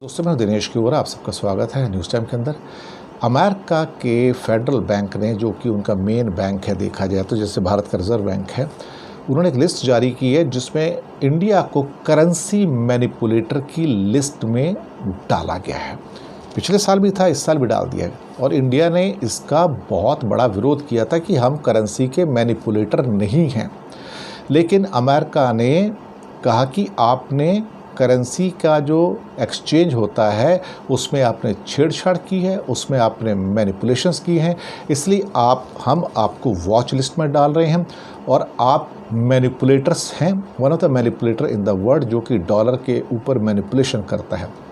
दोस्तों, मैं दिनेश की ओर आप सबका स्वागत है न्यूज़ टाइम के अंदर। अमेरिका के फेडरल बैंक ने, जो कि उनका मेन बैंक है देखा जाए तो, जैसे भारत का रिजर्व बैंक है, उन्होंने एक लिस्ट जारी की है जिसमें इंडिया को करेंसी मैनिपुलेटर की लिस्ट में डाला गया है। पिछले साल भी था, इस साल भी डाल दिया है और इंडिया ने इसका बहुत बड़ा विरोध किया था कि हम करेंसी के मैनिपुलेटर नहीं हैं। लेकिन अमेरिका ने कहा कि आपने करेंसी का जो एक्सचेंज होता है उसमें आपने छेड़छाड़ की है, उसमें आपने मैनिपुलेशंस की हैं, इसलिए हम आपको वॉच लिस्ट में डाल रहे हैं और आप मैनिपुलेटर्स हैं, one of the manipulator in the world, जो कि डॉलर के ऊपर मैनिपुलेशन करता है।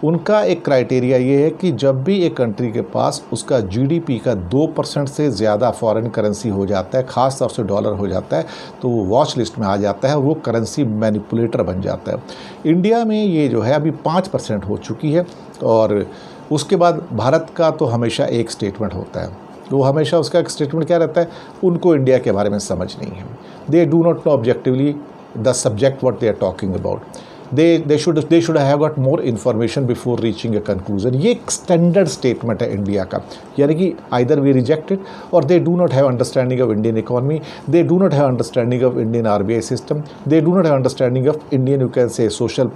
उनका एक क्राइटेरिया ये है कि जब भी एक कंट्री के पास उसका जीडीपी का 2% से ज़्यादा फॉरेन करेंसी हो जाता है, ख़ास तौर से डॉलर हो जाता है, तो वो वॉच लिस्ट में आ जाता है, वो करेंसी मैनिपुलेटर बन जाता है। इंडिया में ये जो है अभी 5% हो चुकी है और उसके बाद भारत का तो हमेशा एक स्टेटमेंट होता है। वो हमेशा उसका एक स्टेटमेंट क्या रहता है, उनको इंडिया के बारे में समझ नहीं है। They do not know objectively the subject what they are talking about. they should have got more information before reaching a conclusion। ये एक स्टैंडर्ड स्टेटमेंट है इंडिया का, यानी कि either we reject it or they do not have understanding of Indian economy, they do not have understanding of Indian RBI system, they do not have understanding of Indian, you can say, social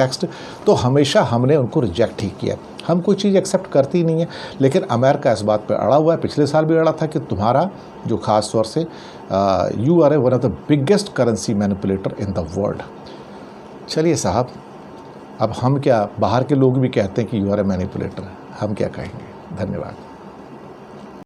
text। तो हमेशा हमने उनको reject ही किया। हम कोई चीज़ accept करती नहीं है, लेकिन अमेरिका इस बात पर अड़ा हुआ है। पिछले साल भी अड़ा था कि तुम्हारा जो ख़ास तौर से you are one of the biggest currency manipulator in the world. चलिए साहब, अब हम क्या, बाहर के लोग भी कहते हैं कि यू आर ए मैनिपुलेटर, हम क्या कहेंगे। धन्यवाद।